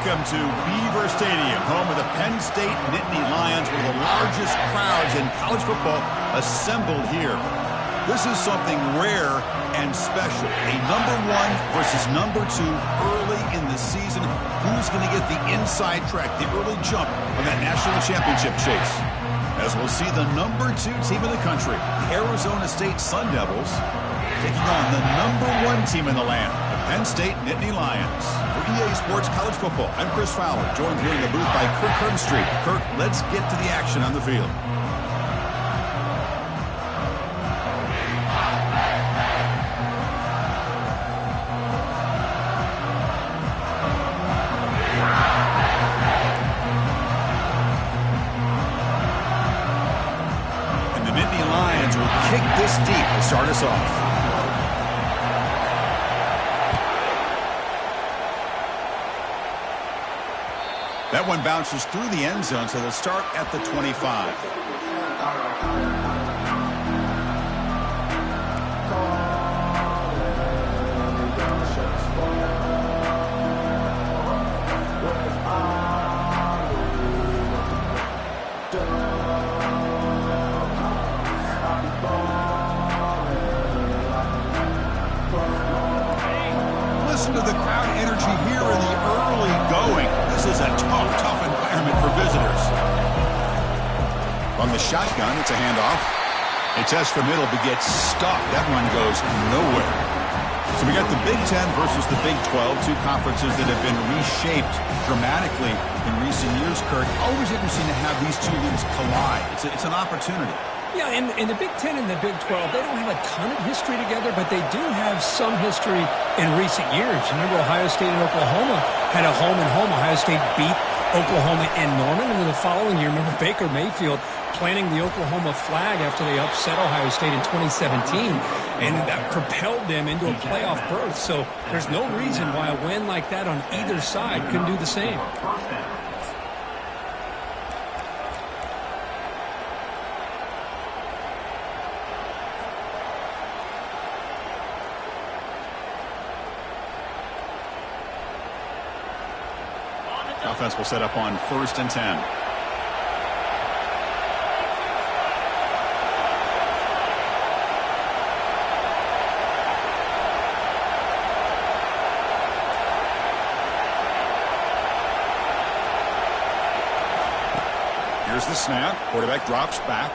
Welcome to Beaver Stadium, home of the Penn State Nittany Lions, one of the largest crowds in college football assembled here. This is something rare and special. A #1 versus #2 early in the season. Who's going to get the inside track, the early jump on that national championship chase? As we'll see the #2 team in the country, the Arizona State Sun Devils, taking on the #1 team in the land, the Penn State Nittany Lions. For EA Sports College Football, I'm Chris Fowler, joined here in the booth by Kirk Herbstreit. Kirk, let's get to the action on the field. And the Nittany Lions will kick this deep to start us off. That one bounces through the end zone, so they'll start at the 25. Listen to the crowd energy here in the early going. This is a tough environment for visitors. From the shotgun, it's a handoff. A test for middle, but gets stuck. That one goes nowhere. So we got the Big Ten versus the Big 12, two conferences that have been reshaped dramatically in recent years, Kurt. Always interesting to have these two leagues collide. It's an opportunity. Yeah, and the Big Ten and the Big 12, they don't have a ton of history together, but they do have some history in recent years. Remember, Ohio State and Oklahoma had a home-and-home. Ohio State beat Oklahoma and Norman, and then the following year, remember Baker Mayfield planting the Oklahoma flag after they upset Ohio State in 2017, and that propelled them into a playoff berth. So there's no reason why a win like that on either side couldn't do the same. Offense will set up on 1st and 10. Here's the snap. Quarterback drops back.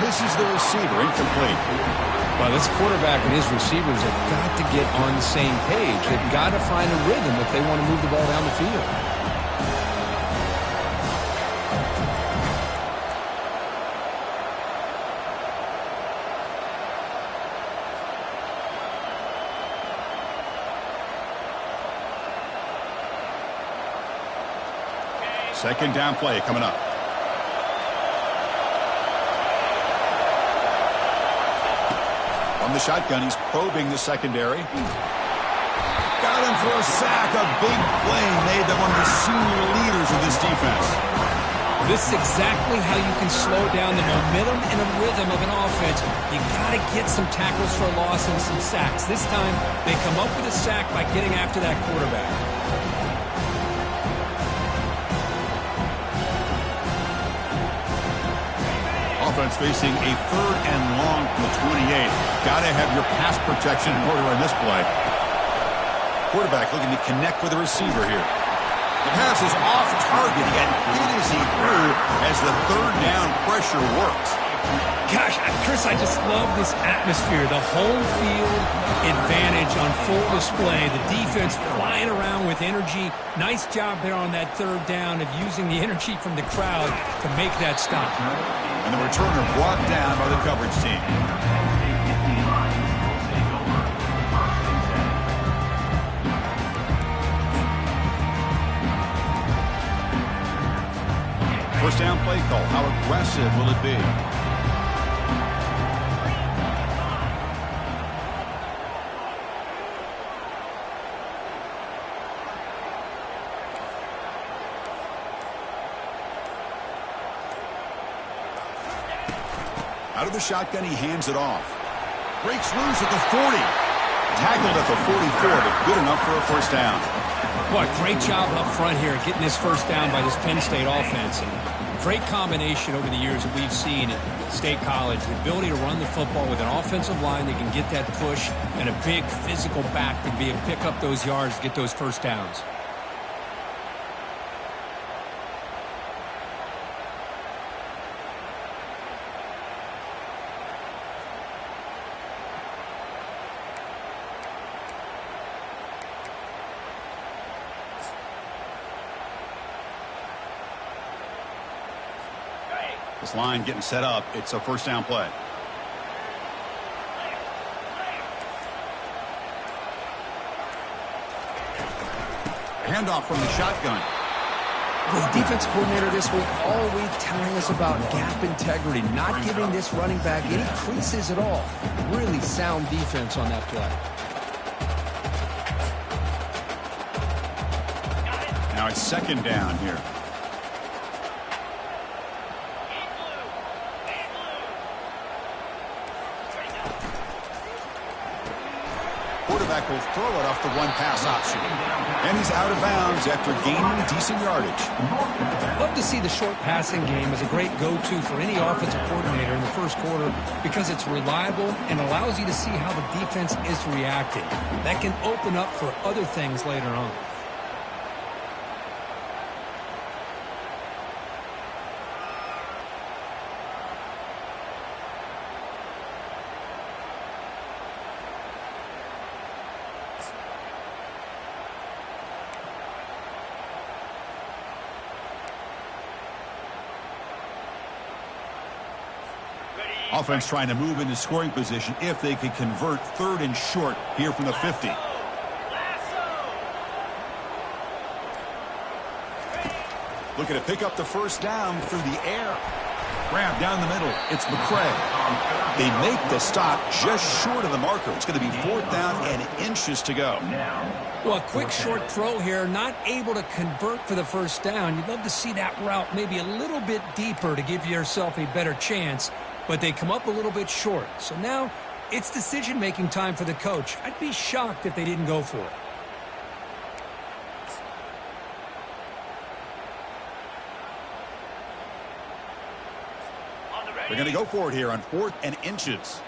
Misses the receiver. Incomplete. Well, this quarterback and his receivers have got to get on the same page. They've got to find a rhythm if they want to move the ball down the field. Second down play coming up. On the shotgun, he's probing the secondary. Got him for a sack. A big play made them one of the senior leaders of this defense. This is exactly how you can slow down the momentum and a rhythm of an offense. You got to get some tackles for a loss and some sacks. This time, they come up with a sack by getting after that quarterback. Offense facing a 3rd and long from the 28. Got to have your pass protection in order in this play. Quarterback looking to connect with the receiver here. The pass is off target. He got hit as he threw as the 3rd down pressure works. Gosh, Chris, I just love this atmosphere. The home field advantage on full display. The defense flying around with energy. Nice job there on that 3rd down of using the energy from the crowd to make that stop. And the returner brought down by the coverage team. First down play call. How aggressive will it be? Out of the shotgun, he hands it off. Breaks loose at the 40. Tackled at the 44, but good enough for a first down. Boy, great job up front here getting this first down by this Penn State offense. And great combination over the years that we've seen at State College. The ability to run the football with an offensive line that can get that push and a big physical back to be able to pick up those yards to get those first downs. This line getting set up. It's a first down play. Handoff from the shotgun. The defense coordinator this week all week telling us about gap integrity, not giving this running back any creases at all. Really sound defense on that play. Now it's second down here. Quarterback will throw it off the one-pass option. And he's out of bounds after gaining decent yardage. Love to see the short passing game as a great go-to for any offensive coordinator in the first quarter because it's reliable and allows you to see how the defense is reacting. That can open up for other things later on. Offense trying to move into scoring position if they could convert third and short here from the 50. Looking to pick up the first down through the air. Grab down the middle. It's McCray. They make the stop just short of the marker. It's going to be fourth down and inches to go. Well, a quick short throw here, not able to convert for the first down. You'd love to see that route maybe a little bit deeper to give yourself a better chance. But they come up a little bit short. So now it's decision-making time for the coach. I'd be shocked if they didn't go for it. They're going to go for it here on fourth and inches.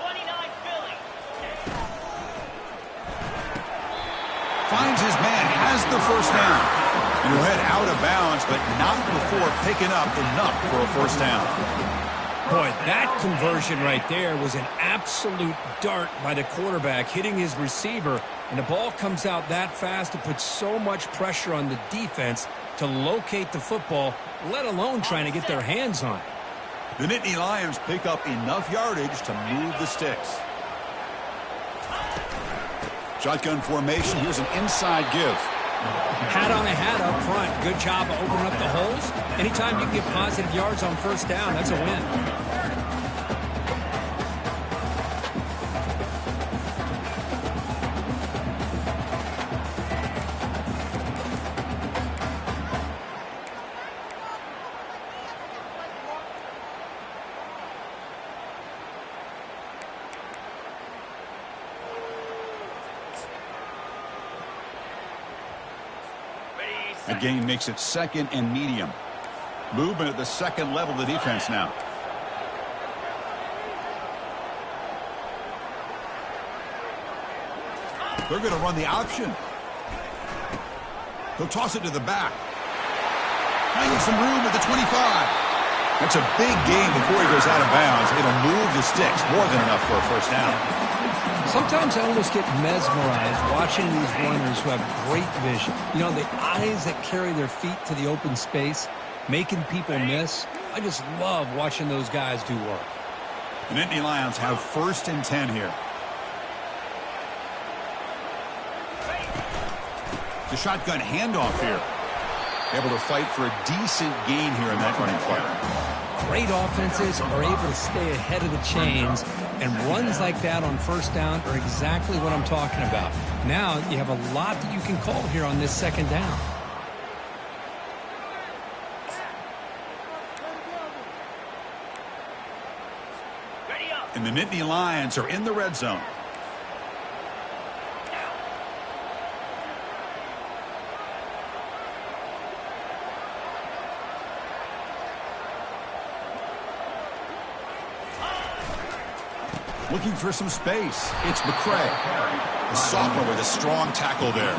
29 Philly. Finds his man, has the first down. And he'll head out of bounds, but not before picking up enough for a first down. Boy, that conversion right there was an absolute dart by the quarterback hitting his receiver, and the ball comes out that fast. It puts so much pressure on the defense to locate the football, let alone trying to get their hands on it. The Nittany Lions pick up enough yardage to move the sticks. Shotgun formation. Here's an inside give. Hat on a hat up front. Good job of opening up the holes. Anytime you can get positive yards on first down, that's a win. The gain makes it second and medium. Movement at the second level of the defense now. They're going to run the option. He'll toss it to the back. Finding some room at the 25. That's a big gain before he goes out of bounds. It'll move the sticks. More than enough for a first down. Sometimes I almost get mesmerized watching these runners who have great vision. You know, the eyes that carry their feet to the open space, making people miss. I just love watching those guys do work. The Nittany Lions have first and 10 here. The shotgun handoff here. Able to fight for a decent gain here in that running play. Great offenses are able to stay ahead of the chains, and runs like that on first down are exactly what I'm talking about. Now you have a lot that you can call here on this second down. And the Nittany Lions are in the red zone. Looking for some space. It's McCray. The sophomore with a strong tackle there.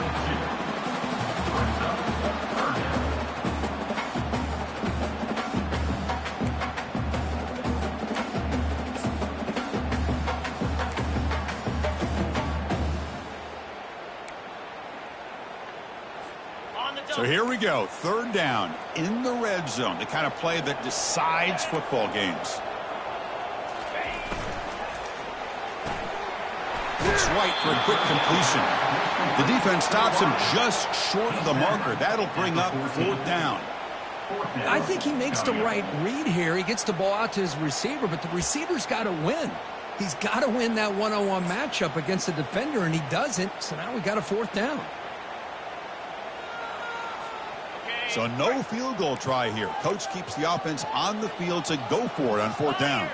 So here we go, third down in the red zone, the kind of play that decides football games. Looks right for a quick completion. The defense stops him just short of the marker. That'll bring up fourth down. I think he makes the right read here. He gets the ball out to his receiver, but the receiver's got to win. He's got to win that one-on-one matchup against the defender, and he doesn't, so now we got a fourth down. So no field goal try here. Coach keeps the offense on the field to go for it on fourth down.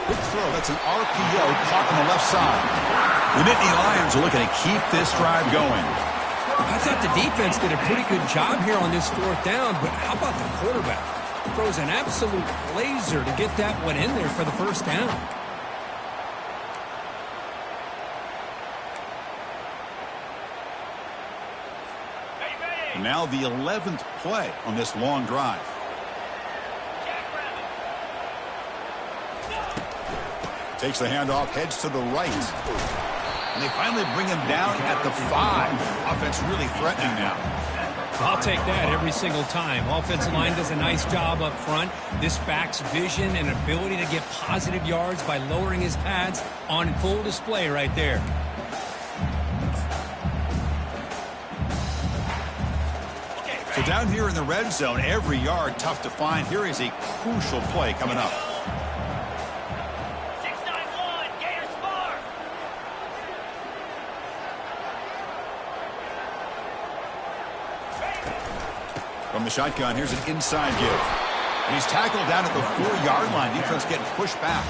Quick throw. That's an RPO caught on the left side. The Nittany Lions are looking to keep this drive going. I thought the defense did a pretty good job here on this fourth down, but how about the quarterback? Throws an absolute laser to get that one in there for the first down. And now the 11th play on this long drive. Takes the handoff, heads to the right. And they finally bring him down at the 5. Offense really threatening now. I'll take that every single time. Offensive line does a nice job up front. This back's vision and ability to get positive yards by lowering his pads on full display right there. So down here in the red zone, every yard tough to find. Here is a crucial play coming up. 691, Gators Bar. From the shotgun, here's an inside give. And he's tackled down at the 4-yard line. Defense getting pushed back.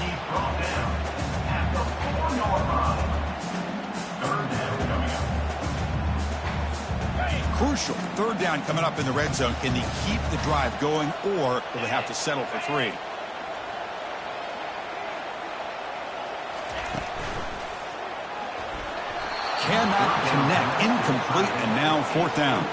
Crucial third down coming up in the red zone. Can they keep the drive going, or will they have to settle for 3? Cannot connect. Incomplete, and now fourth down.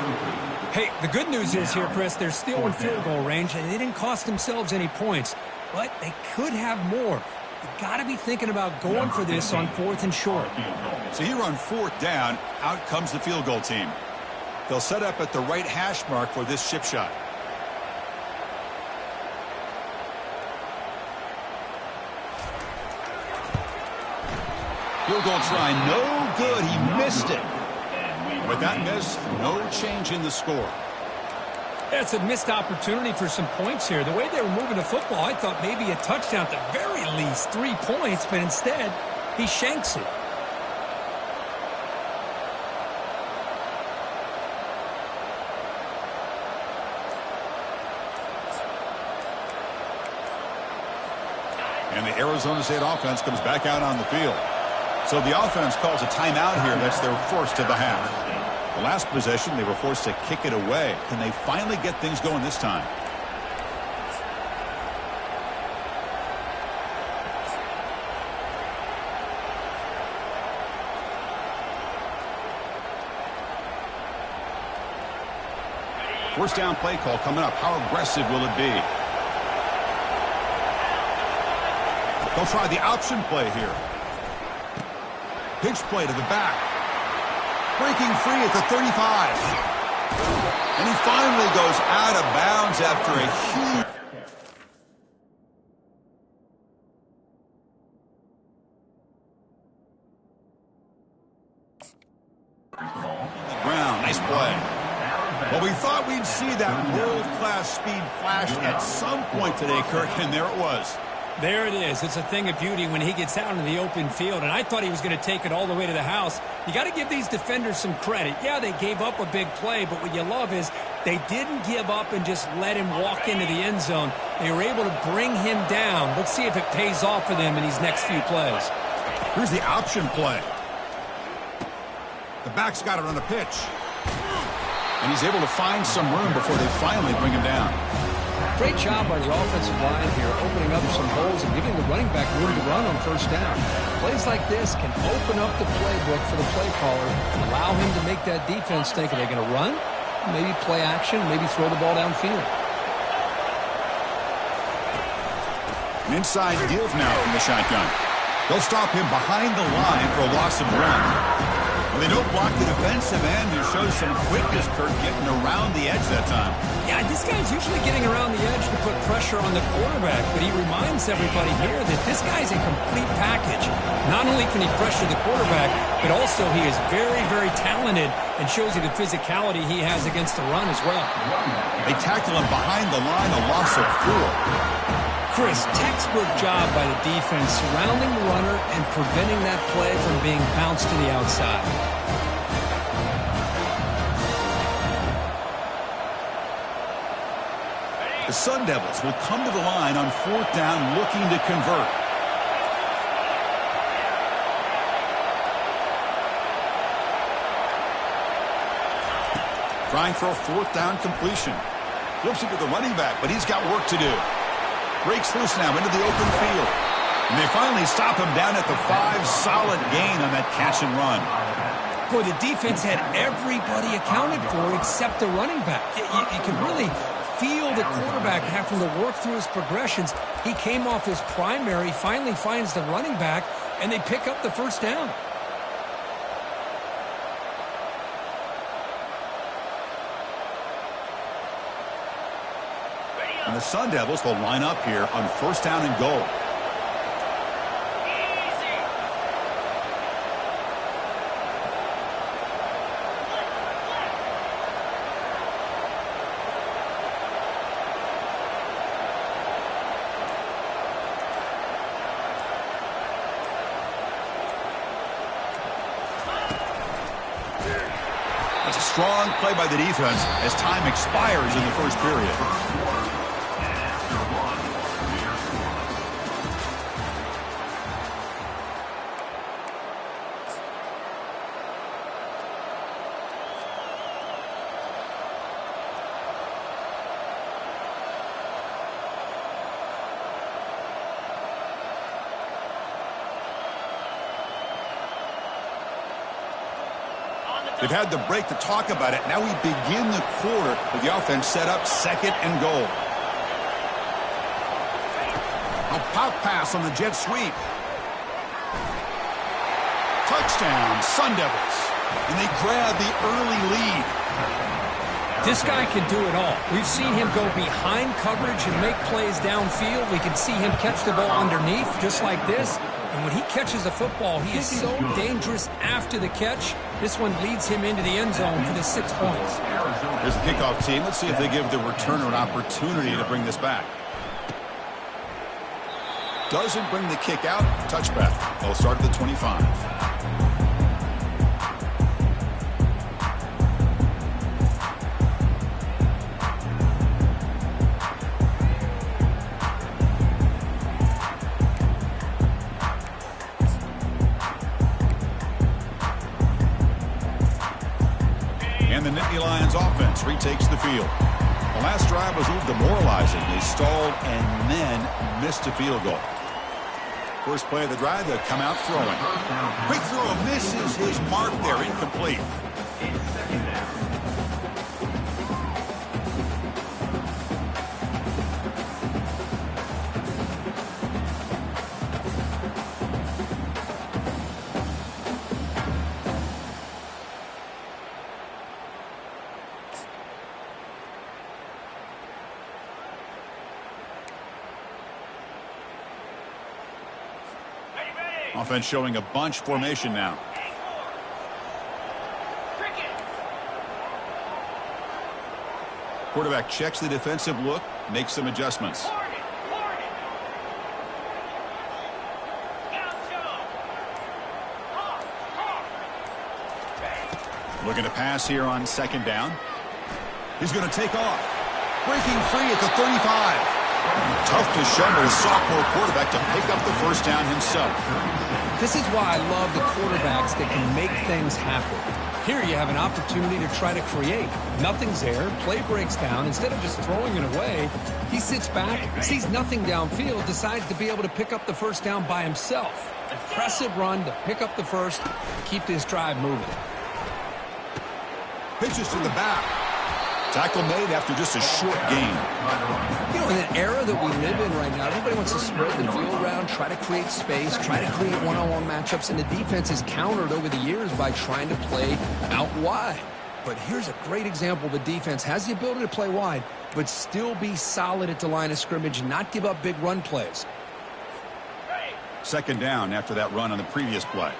Hey, the good news is here, Chris, they're still in field goal range, and they didn't cost themselves any points, but they could have more. You got to be thinking about going for this on 4th and short. So here on fourth down, out comes the field goal team. They'll set up at the right hash mark for this chip shot. Field goal try, no good. He missed it. With that miss, no change in the score. That's a missed opportunity for some points here. The way they were moving the football, I thought maybe a touchdown, at the very least 3 points, but instead, he shanks it. And the Arizona State offense comes back out on the field. So the offense calls a timeout here. That's their first of the half. The last possession, they were forced to kick it away. Can they finally get things going this time? First down play call coming up. How aggressive will it be? They'll try the option play here. Pitch play to the back. Breaking free at the 35. And he finally goes out of bounds after a huge... ground. Nice play. Well, we thought we'd see that world-class speed flash at some point today, Kirk, and there it was. There it is. It's a thing of beauty when he gets out in the open field, and I thought he was going to take it all the way to the house. You got to give these defenders some credit. Yeah, they gave up a big play, but what you love is they didn't give up and just let him walk into the end zone. They were able to bring him down. Let's see if it pays off for them in these next few plays. Here's the option play. The back's got it on the pitch. And he's able to find some room before they finally bring him down. Great job by the offensive line here, opening up some holes and giving the running back room to run on first down. Plays like this can open up the playbook for the play caller and allow him to make that defense think, are they going to run? Maybe play action, maybe throw the ball downfield. An inside give now from the shotgun. They'll stop him behind the line for a loss of 1. They don't block the defensive end, who shows some quickness, Kurt, getting around the edge that time. Yeah, this guy's usually getting around the edge to put pressure on the quarterback, but he reminds everybody here that this guy's a complete package. Not only can he pressure the quarterback, but also he is very, very talented and shows you the physicality he has against the run as well. They tackle him behind the line, a loss of 4. Chris, textbook job by the defense surrounding the runner and preventing that play from being bounced to the outside. The Sun Devils will come to the line on 4th down looking to convert. Trying for a 4th down completion. Flips it to the running back, but he's got work to do. Breaks loose now into the open field. And they finally stop him down at the 5. Solid gain on that catch and run. Boy, the defense had everybody accounted for except the running back. You can really feel the quarterback having to work through his progressions. He came off his primary, finally finds the running back, and they pick up the first down. And the Sun Devils will line up here on 1st down and goal. That's a strong play by the defense as time expires in the first period. They've had the break to talk about it. Now we begin the quarter with the offense set up 2nd and goal. A pop pass on the jet sweep. Touchdown, Sun Devils. And they grab the early lead. This guy can do it all. We've seen him go behind coverage and make plays downfield. We can see him catch the ball underneath just like this. And when he catches the football, he is so dangerous after the catch. This one leads him into the end zone for the 6 points. Here's the kickoff team. Let's see if they give the returner an opportunity to bring this back. Doesn't bring the kick out. Touchback. They'll start at the 25. Lions offense retakes the field. The last drive was a little demoralizing. They stalled and then missed a field goal. First play of the drive, they'll come out throwing. Quick throw misses his mark there, incomplete. Offense showing a bunch formation now. Quarterback checks the defensive look, makes some adjustments. Looking to pass here on 2nd down. He's going to take off. Breaking free at the 35. Tough to show with a sophomore quarterback to pick up the first down himself. This is why I love the quarterbacks that can make things happen. Here you have an opportunity to try to create. Nothing's there. Play breaks down. Instead of just throwing it away, he sits back, sees nothing downfield, decides to be able to pick up the first down by himself. Impressive run to pick up the first, keep this drive moving. Pitches to the back. Tackle made after just a short gain. You know, in an era that we live in right now, everybody wants to spread the field around, try to create space, try to create one-on-one matchups, and the defense has countered over the years by trying to play out wide. But here's a great example. The defense has the ability to play wide, but still be solid at the line of scrimmage, not give up big run plays. Second down after that run on the previous play.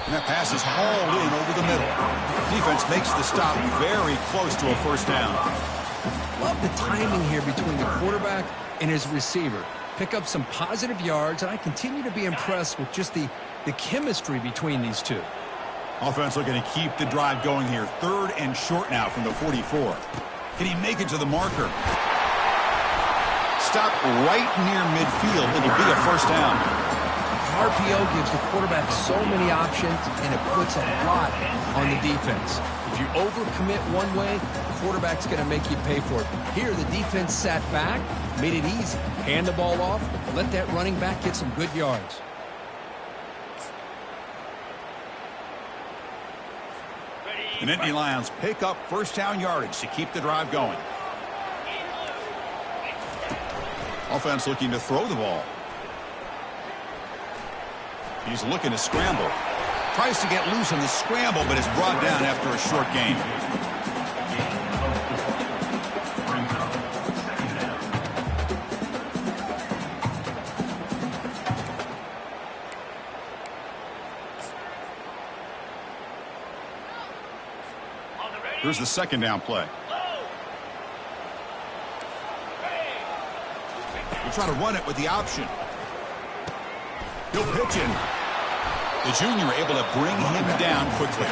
And that pass is hauled in over the middle. Defense makes the stop very close to a first down. Love the timing here between the quarterback and his receiver. Pick up some positive yards, and I continue to be impressed with just the chemistry between these two. Offense looking to keep the drive going here. Third and short now from the 44. Can he make it to the marker? Stop right near midfield. It'll be a first down. RPO gives the quarterback so many options, and it puts a lot on the defense. If you overcommit one way, the quarterback's going to make you pay for it. Here, the defense sat back, made it easy. Hand the ball off, let that running back get some good yards. The Nittany Lions pick up first down yardage to keep the drive going. Offense looking to throw the ball. He's looking to scramble. Tries to get loose in the scramble, but is brought down after a short gain. Here's the second down play. We'll try to run it with the option. He'll pitch it. The junior able to bring him down quickly.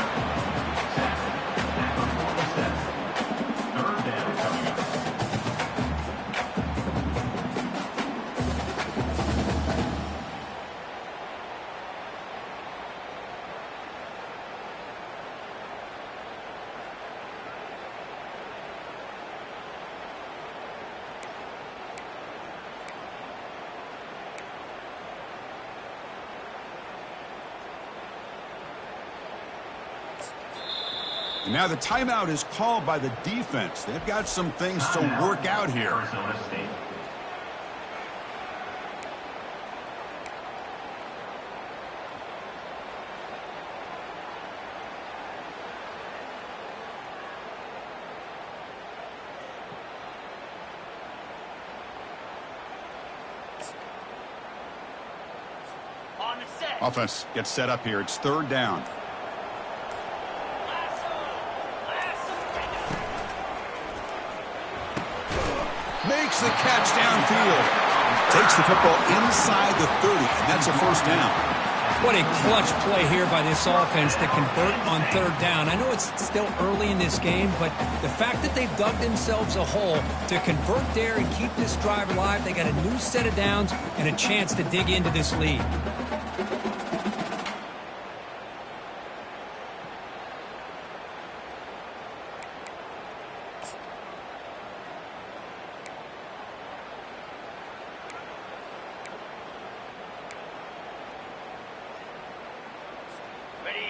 And now the timeout is called by the defense. They've got some things to work out here. On the set. Offense gets set up here. It's third down. Makes the catch downfield. Takes the football inside the 30, and that's a first down. What a clutch play here by this offense to convert on third down. I know it's still early in this game, but the fact that they've dug themselves a hole to convert there and keep this drive alive, they got a new set of downs and a chance to dig into this lead.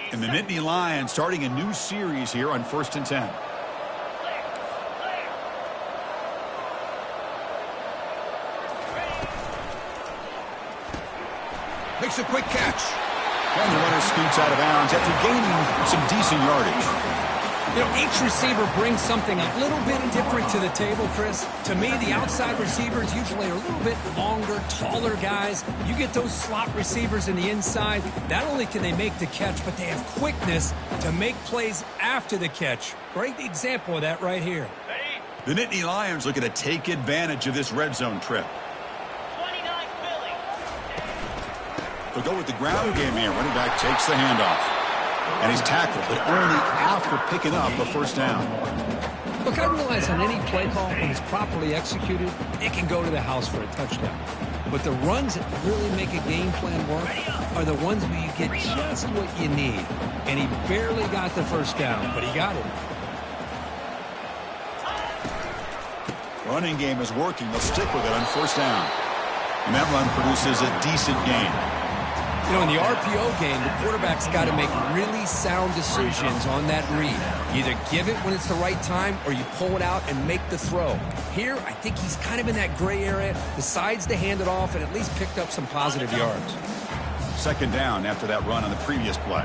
And the Nittany Lions starting a new series here on 1st and 10. Makes a quick catch. And the runner scoots out of bounds after gaining some decent yardage. You know, each receiver brings something a little bit different to the table, Chris. To me, the outside receivers usually are a little bit longer, taller guys. You get those slot receivers in the inside, not only can they make the catch, but they have quickness to make plays after the catch. Great example of that right here. The Nittany Lions looking to take advantage of this red zone trip. 29 Philly. They'll go with the ground game here. Running back takes the handoff. And he's tackled, but only after picking up a first down. Look, I realize on any play call, when it's properly executed, it can go to the house for a touchdown. But the runs that really make a game plan work are the ones where you get just what you need. And he barely got the first down, but he got it. Running game is working. They'll stick with it on first down. And that run produces a decent gain. You know, in the RPO game, the quarterback's got to make really sound decisions on that read. Either give it when it's the right time or you pull it out and make the throw. Here, I think he's kind of in that gray area, decides to hand it off and at least picked up some positive yards. Second down after that run on the previous play.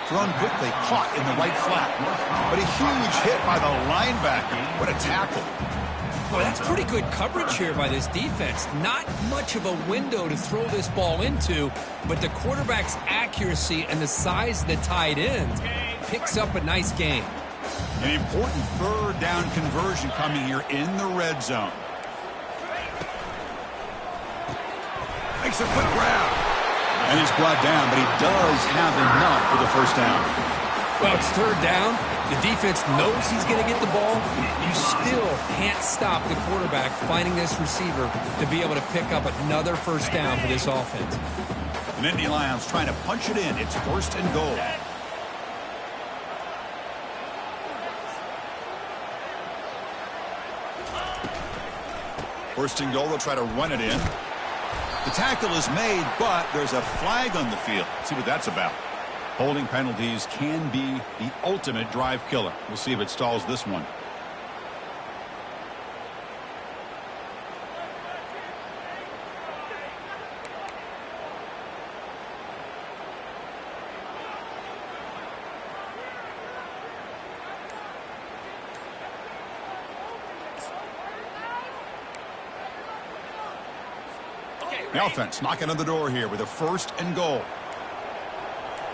Thrown quickly, caught in the right flat. But a huge hit by the linebacker. What a tackle. Boy, that's pretty good coverage here by this defense. Not much of a window to throw this ball into, but the quarterback's accuracy and the size of the tight end picks up a nice gain. An important third down conversion coming here in the red zone. Makes a quick grab. And he's brought down, but he does have enough for the first down. Well, it's third down. The defense knows he's going to get the ball. You still can't stop the quarterback finding this receiver to be able to pick up another first down for this offense. The Nittany Lions trying to punch it in. It's first and goal. First and goal, they'll try to run it in. The tackle is made, but there's a flag on the field. Let's see what that's about. Holding penalties can be the ultimate drive killer. We'll see if it stalls this one. The offense knocking on the door here with a first and goal.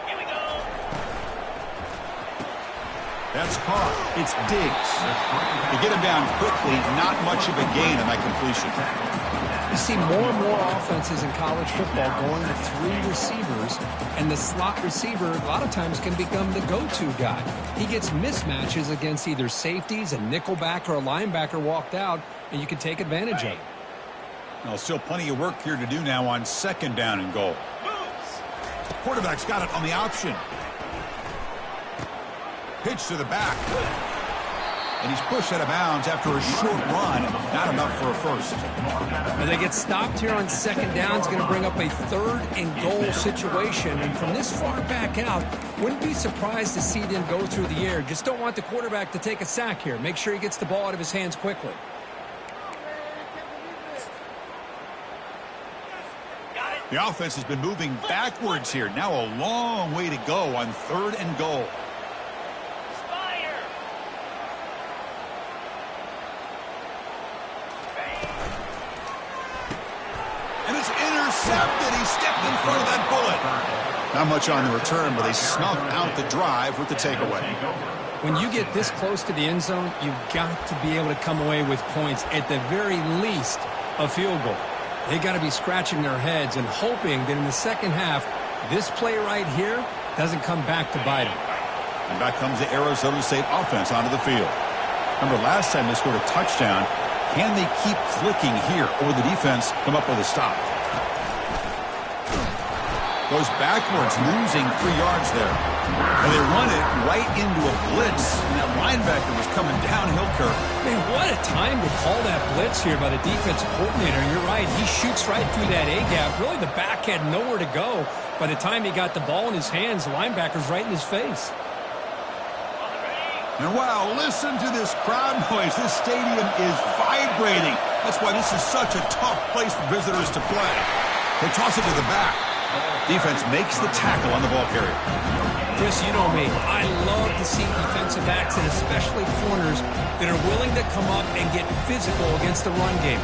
Here we go. That's caught. It's Diggs. To get him down quickly, not much of a gain on that completion. You see more and more offenses in college football going to three receivers, and the slot receiver a lot of times can become the go-to guy. He gets mismatches against either safeties, a nickelback, or a linebacker walked out, and you can take advantage of it. Well, still plenty of work here to do now on second down and goal. Quarterback's got it on the option. Pitch to the back. And he's pushed out of bounds after a short run. Not enough for a first. As they get stopped here on second down, it's going to bring up a third and goal situation. And from this far back out, wouldn't be surprised to see them go through the air. Just don't want the quarterback to take a sack here. Make sure he gets the ball out of his hands quickly. The offense has been moving backwards here. Now a long way to go on third and goal. Fire. And it's intercepted. He stepped in front of that bullet. Not much on the return, but they snuff out the drive with the takeaway. When you get this close to the end zone, you've got to be able to come away with points, at the very least, a field goal. They got to be scratching their heads and hoping that in the second half, this play right here doesn't come back to bite them. And back comes the Arizona State offense onto the field. Remember, last time they scored a touchdown. Can they keep clicking here, or will the defense come up with a stop? Goes backwards, losing 3 yards there. And they run it right into a blitz. And that linebacker was coming downhill, Kirk. Man, what a time to call that blitz here by the defensive coordinator. You're right. He shoots right through that A-gap. Really, the back had nowhere to go. By the time he got the ball in his hands, the linebacker's right in his face. And wow, listen to this crowd noise. This stadium is vibrating. That's why this is such a tough place for visitors to play. They toss it to the back. Defense makes the tackle on the ball carrier. Chris, you know me. I love to see defensive backs, and especially corners, that are willing to come up and get physical against the run game.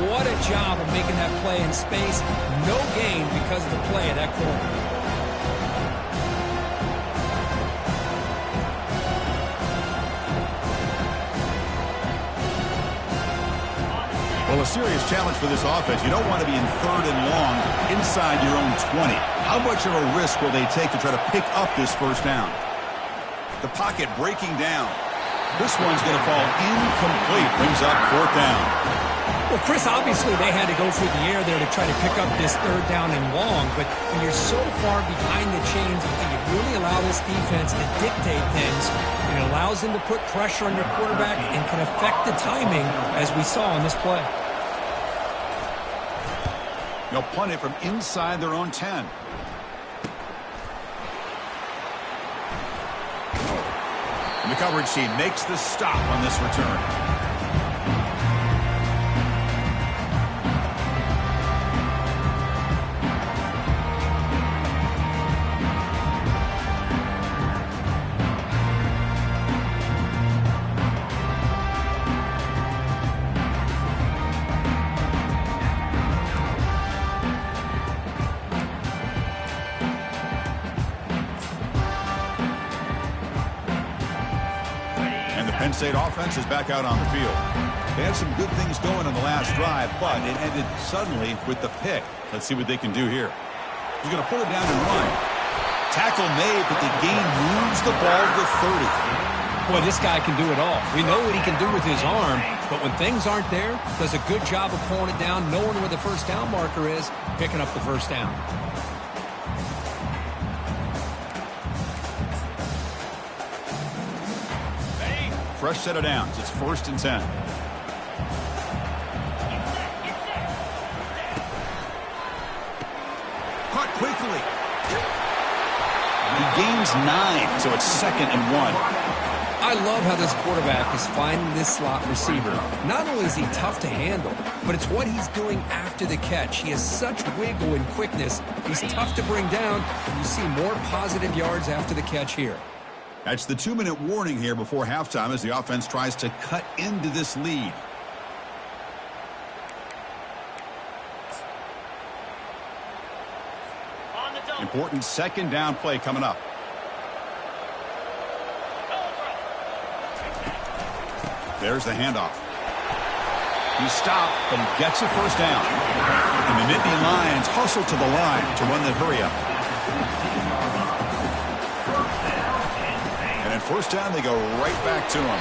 What a job of making that play in space. No gain because of the play of that corner. Well, Well, a serious challenge for this offense. You don't want to be in 3rd and long inside your own 20. How much of a risk will they take to try to pick up this first down? The pocket breaking down. This one's going to fall incomplete. Brings up 4th down. Well, Chris, obviously they had to go through the air there to try to pick up this 3rd down and long, but when you're so far behind the chains, you really allow this defense to dictate things. It allows them to put pressure on your quarterback and can affect the timing, as we saw on this play. They'll punt it from inside their own 10. And the coverage team makes the stop on this return. Penn State offense is back out on the field. They had some good things going on the last drive, but it ended suddenly with the pick. Let's see what they can do here. He's going to pull it down and run. Tackle made, but the gain moves the ball to 30. Boy, this guy can do it all. We know what he can do with his arm, but when things aren't there, does a good job of pulling it down, knowing where the first down marker is, picking up the first down. Fresh set of downs. It's 1st and 10. Caught quickly. He gains 9, so it's 2nd and 1. I love how this quarterback is finding this slot receiver. Not only is he tough to handle, but it's what he's doing after the catch. He has such wiggle and quickness. He's tough to bring down. You see more positive yards after the catch here. That's the 2-minute warning here before halftime as the offense tries to cut into this lead. Important 2nd down play coming up. There's the handoff. He stopped, but he gets a first down. And the Nittany Lions hustle to the line to run the hurry up. And at first down, they go right back to him.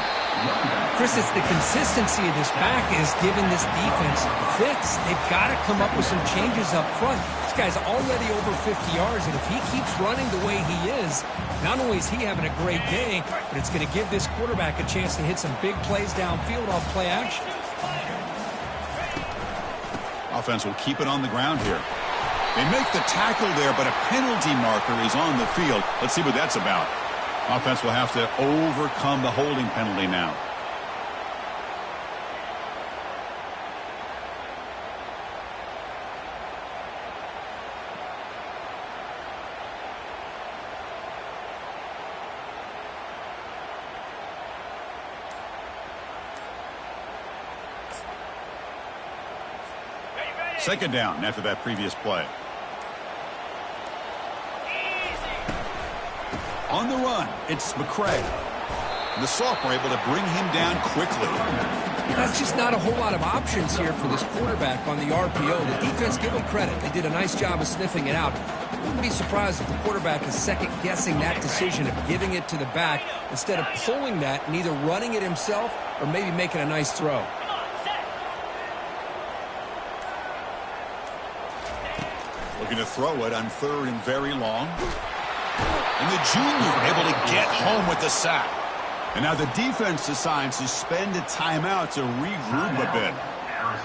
Chris, it's the consistency of this back is giving this defense fits. They've got to come up with some changes up front. This guy's already over 50 yards, and if he keeps running the way he is, not only is he having a great day, but it's going to give this quarterback a chance to hit some big plays downfield off play action. Offense will keep it on the ground here. They make the tackle there, but a penalty marker is on the field. Let's see what that's about. Offense will have to overcome the holding penalty now. Second down after that previous play. On the run, it's McCray. The sophomore able to bring him down quickly. That's just not a whole lot of options here for this quarterback on the RPO. The defense, give them credit. They did a nice job of sniffing it out. I wouldn't be surprised if the quarterback is second-guessing that decision of giving it to the back instead of pulling that and either running it himself or maybe making a nice throw. Looking to throw it on 3rd and very long. And the junior able to get home with the sack. And now the defense decides to spend a timeout to regroup a bit.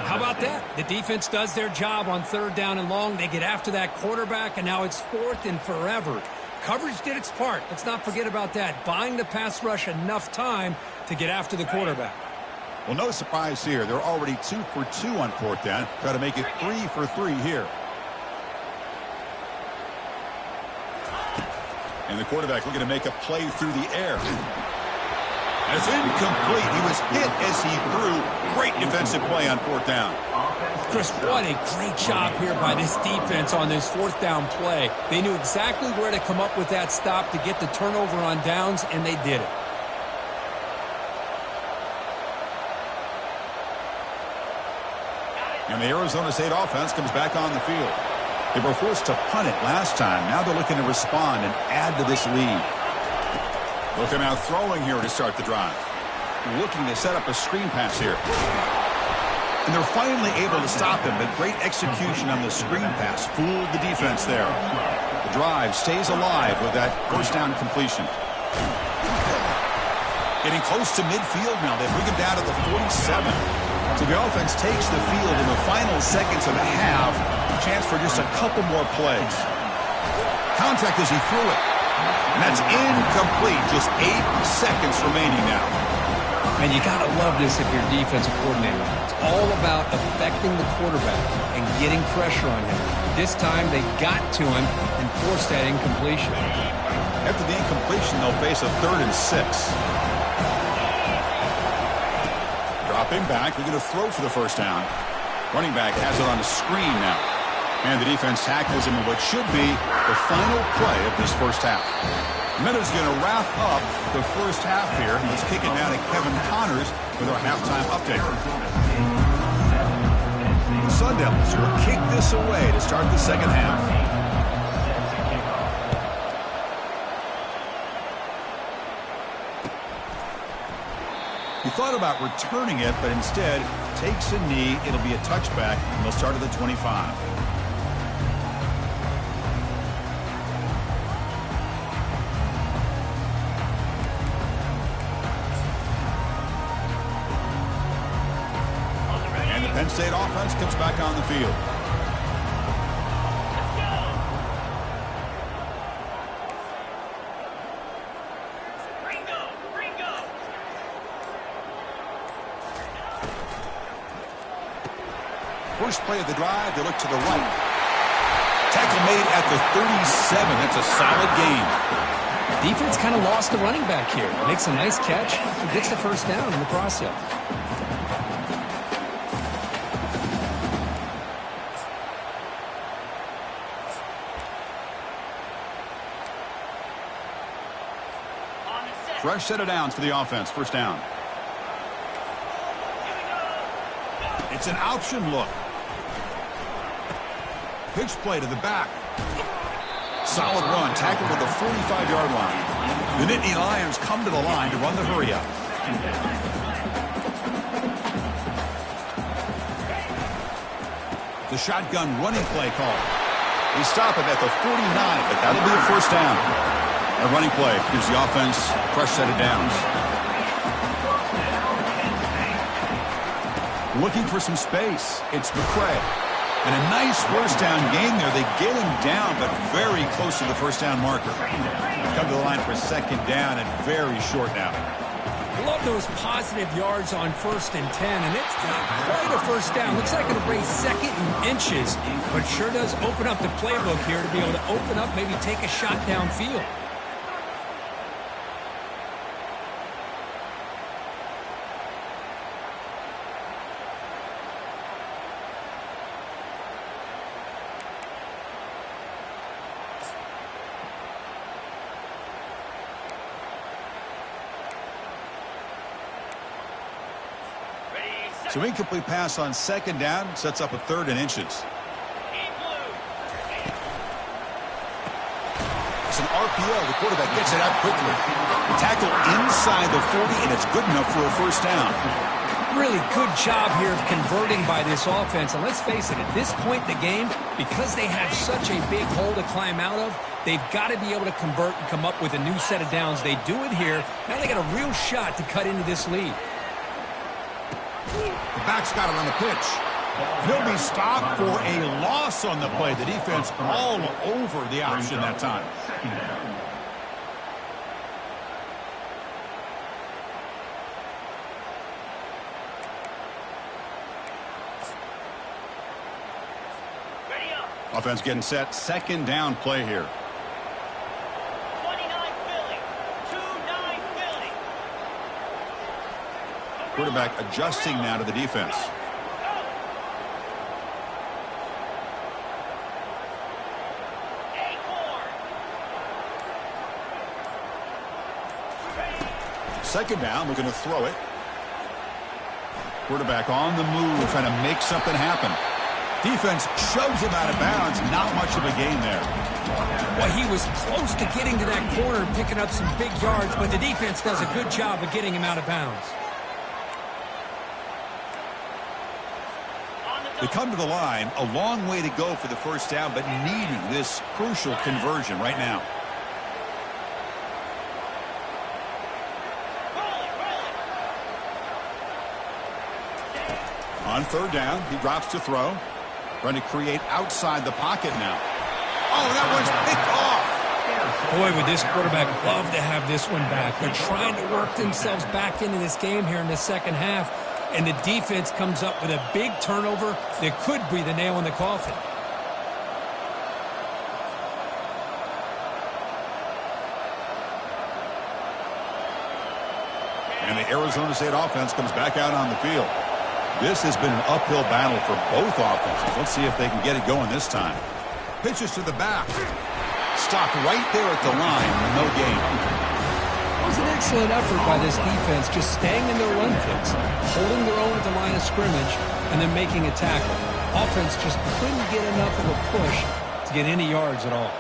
How about that? The defense does their job on 3rd down and long. They get after that quarterback, and now it's 4th and forever. Coverage did its part. Let's not forget about that. Buying the pass rush enough time to get after the quarterback. Well, no surprise here. They're already 2 for 2 on 4th down. Try to make it 3 for 3 here. And the quarterback looking to make a play through the air. It's incomplete. He was hit as he threw. Great defensive play on 4th down. Chris, what a great job here by this defense on this 4th down play. They knew exactly where to come up with that stop to get the turnover on downs, and they did it. And the Arizona State offense comes back on the field. They were forced to punt it last time. Now they're looking to respond and add to this lead. Looking out throwing here to start the drive. Looking to set up a screen pass here. And they're finally able to stop him, but great execution on the screen pass. Fooled the defense there. The drive stays alive with that first down completion. Getting close to midfield now. They bring him down to the 47. So the offense takes the field in the final seconds of the half. Chance for just a couple more plays. Contact as he threw it. And that's incomplete. Just 8 seconds remaining now. And you got to love this if you're a defensive coordinator. It's all about affecting the quarterback and getting pressure on him. This time they got to him and forced that incompletion. After the incompletion, they'll face a 3rd and 6. Dropping back, they're going to throw for the first down. Running back has it on a screen now. And the defense tackles him in what should be the final play of this first half. Meadows going to wrap up the first half here. He's kicking down at Kevin Connors with our halftime update. The Sun Devils will kick this away to start the second half. He thought about returning it, but instead takes a knee. It'll be a touchback, and they'll start at the 25. Penn State offense comes back on the field. First play of the drive, they look to the right. Tackle made at the 37. That's a solid gain. Defense kind of lost the running back here. Makes a nice catch. Gets the first down in the process. Fresh set of downs for the offense. First down. It's an option look. Pitch play to the back. Solid run. Tackled at the 45-yard line. The Nittany Lions come to the line to run the hurry-up. The shotgun running play call. They stop it at the 49, but that'll be a first down. A running play gives the offense a fresh set of downs. Looking for some space. It's McCray. And a nice first down gain there. They get him down, but very close to the first down marker. Come to the line for a second down and very short now. Love those positive yards on 1st and 10, and it's not quite a first down. Looks like it'll raise 2nd and inches, but sure does open up the playbook here to be able to open up, maybe take a shot downfield. So incomplete pass on second down sets up a 3rd and inches. It's an RPO. The quarterback gets it out quickly. Tackle inside the 40, and it's good enough for a first down. Really good job here of converting by this offense. And let's face it, at this point in the game, because they have such a big hole to climb out of, they've got to be able to convert and come up with a new set of downs. They do it here. Now they got a real shot to cut into this lead. The back's got it on the pitch. He'll be stopped for a loss on the play. The defense all over the option that time. Offense getting set. Second down play here. 29 Philly. 2-9 Philly. Quarterback adjusting now to the defense. Second down, we're going to throw it. Quarterback on the move, trying to make something happen. Defense shoves him out of bounds. Not much of a gain there. Well, he was close to getting to that corner and picking up some big yards, but the defense does a good job of getting him out of bounds. They come to the line, a long way to go for the first down, but needing this crucial conversion right now. On third down, he drops to throw. Trying to create outside the pocket now. Oh, that one's picked off. Boy, would this quarterback love to have this one back. They're trying to work themselves back into this game here in the second half, and the defense comes up with a big turnover that could be the nail in the coffin. And the Arizona State offense comes back out on the field. This has been an uphill battle for both offenses. Let's see if they can get it going this time. Pitches to the back. Stopped right there at the line with no gain. It was an excellent effort by this defense, just staying in their run fix, holding their own at the line of scrimmage, and then making a tackle. Offense just couldn't get enough of a push to get any yards at all.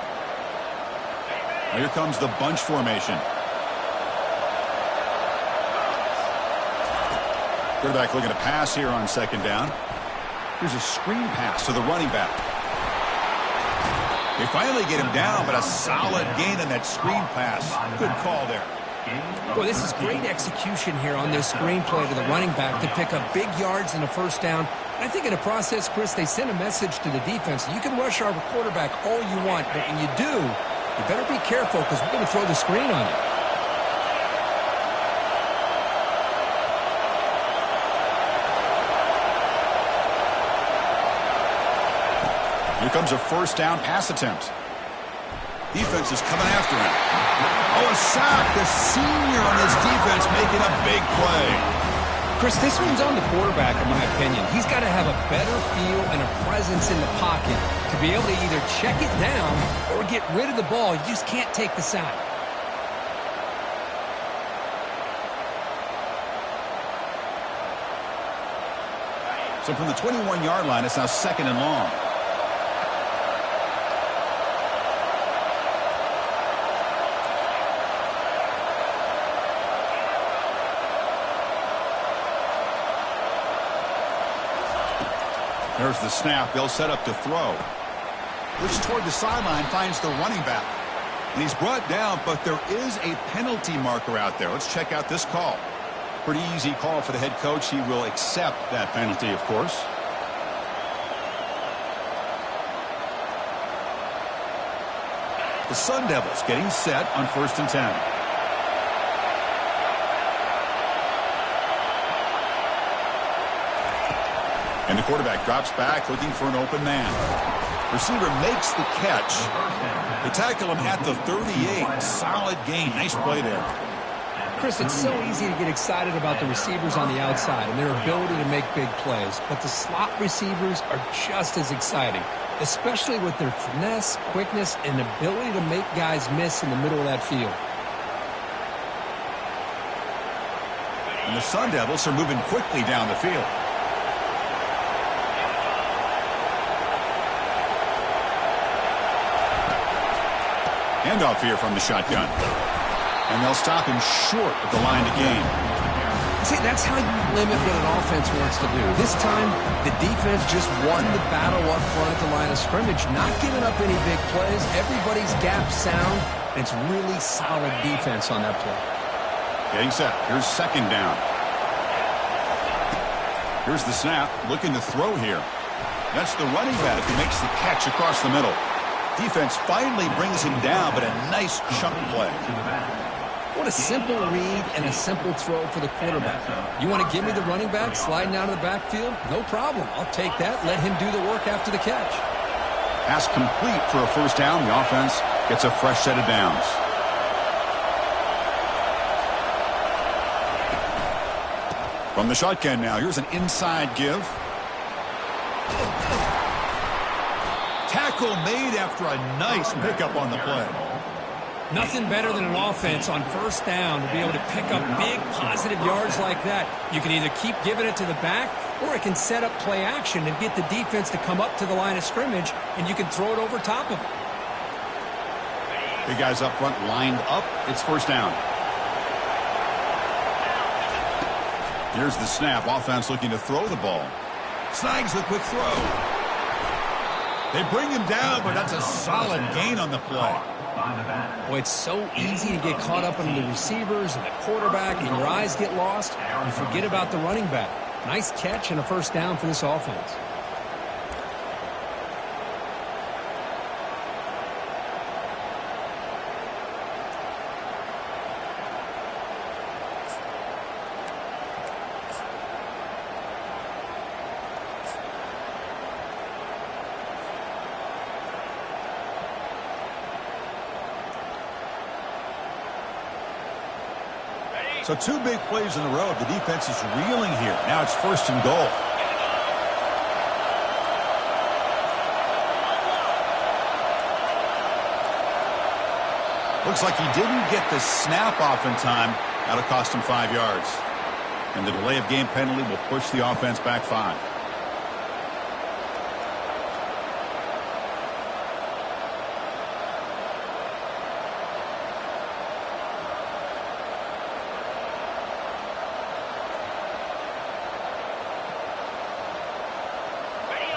Here comes the bunch formation. Quarterback looking to pass here on second down. Here's a screen pass to the running back. They finally get him down, but a solid gain on that screen pass. Good call there. Boy, this is great execution here on this screen play to the running back to pick up big yards in the first down. I think in the process, Chris, they sent a message to the defense. You can rush our quarterback all you want, but when you do, you better be careful because we're going to throw the screen on you. Here comes a first down pass attempt. Defense is coming after him. Oh, a sack. The senior on this defense making a big play. Chris, this one's on the quarterback, in my opinion. He's got to have a better feel and a presence in the pocket to be able to either check it down or get rid of the ball. You just can't take the sack. So from the 21-yard line, it's now second and long. There's the snap. They'll set up to throw. Looks toward the sideline, finds the running back. And he's brought down, but there is a penalty marker out there. Let's check out this call. Pretty easy call for the head coach. He will accept that penalty, of course. The Sun Devils getting set on 1st and 10. And the quarterback drops back looking for an open man. Receiver makes the catch. They tackle him at the 38. Solid gain. Nice play there. Chris, it's so easy to get excited about the receivers on the outside and their ability to make big plays. But the slot receivers are just as exciting, especially with their finesse, quickness, and ability to make guys miss in the middle of that field. And the Sun Devils are moving quickly down the field. Handoff here from the shotgun. And they'll stop him short of the line to gain. See, that's how you limit what an offense wants to do. This time, the defense just won the battle up front at the line of scrimmage, not giving up any big plays. Everybody's gap sound. It's really solid defense on that play. Getting set. Here's second down. Here's the snap. Looking to throw here. That's the running back who makes the catch across the middle. Defense finally brings him down, but a nice chunk play. What a simple read and a simple throw for the quarterback. You want to give me the running back sliding out of the backfield? No problem. I'll take that. Let him do the work after the catch. Pass complete for a first down. The offense gets a fresh set of downs. From the shotgun now, here's an inside give. Tackle made after a nice pickup on the play. Nothing better than an offense on first down to be able to pick up big positive yards like that. You can either keep giving it to the back, or it can set up play action and get the defense to come up to the line of scrimmage, and you can throw it over top of it. Big guys up front lined up. It's first down. Here's the snap. Offense looking to throw the ball. Snags the quick throw. They bring him down, but that's a solid gain on the play. Well, it's so easy to get caught up in the receivers and the quarterback, and your eyes get lost. You forget about the running back. Nice catch and a first down for this offense. So 2 big plays in a row. The defense is reeling here. Now it's first and goal. Looks like he didn't get the snap off in time. That'll cost him 5 yards. And the delay of game penalty will push the offense back 5.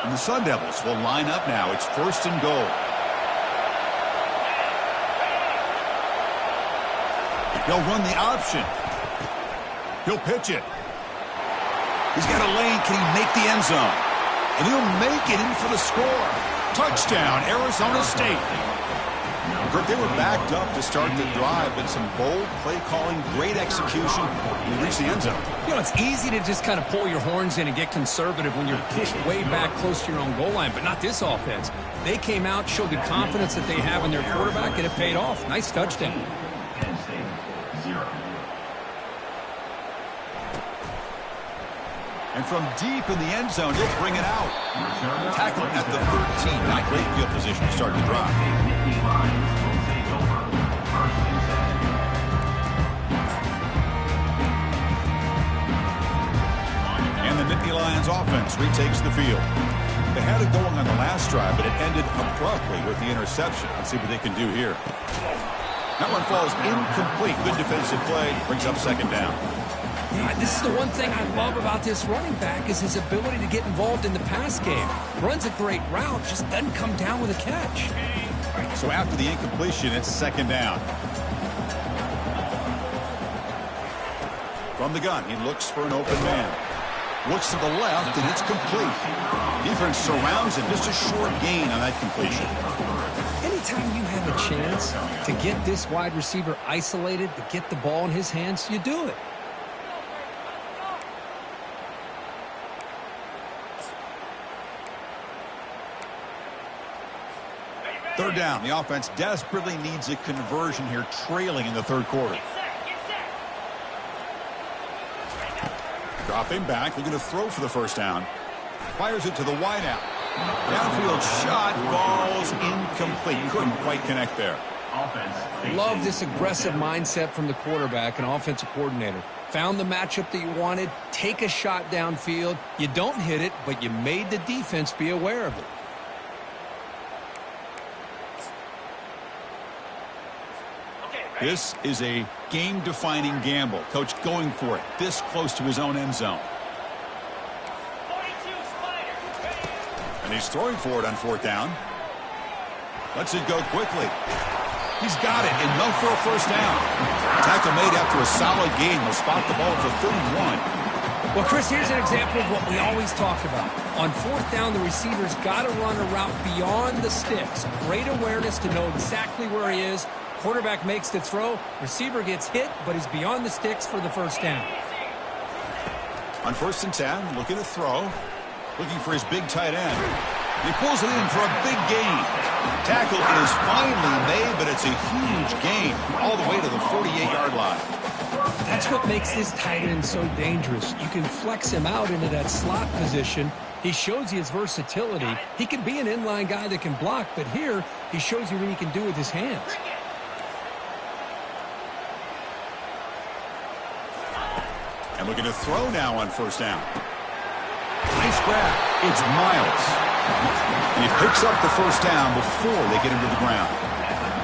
And the Sun Devils will line up now. It's first and goal. He'll run the option. He'll pitch it. He's got a lane. Can he make the end zone? And he'll make it in for the score. Touchdown, Arizona State. Kurt, they were backed up to start the drive, but some bold play calling, great execution, and reach the end zone. You know, it's easy to just kind of pull your horns in and get conservative when you're pushed way back close to your own goal line, but not this offense. They came out, showed the confidence that they have in their quarterback, and it paid off. Nice touchdown. Penn State, 0. And from deep in the end zone, he'll bring it out. Tackle at the 13. Not great field position to start the drive. And the Nittany Lions offense retakes the field. They had it going on the last drive, but it ended abruptly with the interception. Let's see what they can do here. That one falls incomplete. Good defensive play. Brings up second down. Yeah, this is the one thing I love about this running back is his ability to get involved in the pass game. Runs a great route, just doesn't come down with a catch. So after the incompletion, it's second down. From the gun, he looks for an open man. Looks to the left, and it's complete. Defense surrounds him. Just a short gain on that completion. Anytime you have a chance to get this wide receiver isolated, to get the ball in his hands, you do it. Third down. The offense desperately needs a conversion here, trailing in the third quarter. Dropping back, looking to throw for the first down. Fires it to the wideout. Downfield shot falls incomplete. Couldn't quite connect there. Love this aggressive mindset from the quarterback and offensive coordinator. Found the matchup that you wanted, take a shot downfield. You don't hit it, but you made the defense be aware of it. This is a game-defining gamble. Coach going for it this close to his own end zone. And he's throwing for it on fourth down. Lets it go quickly. He's got it, enough for a first down. Tackle made after a solid gain. They'll spot the ball for 31. Well, Chris, here's an example of what we always talk about. On fourth down, the receiver's got to run a route beyond the sticks. Great awareness to know exactly where he is. Quarterback makes the throw. Receiver gets hit, but is beyond the sticks for the first down. On first and 10, looking to throw. Looking for his big tight end. He pulls it in for a big gain. Tackle is finally made, but it's a huge gain all the way to the 48-yard line. That's what makes this tight end so dangerous. You can flex him out into that slot position. He shows you his versatility. He can be an inline guy that can block, but here he shows you what he can do with his hands. Looking to throw now on first down. Nice grab. It's Miles. And he picks up the first down before they get him to the ground.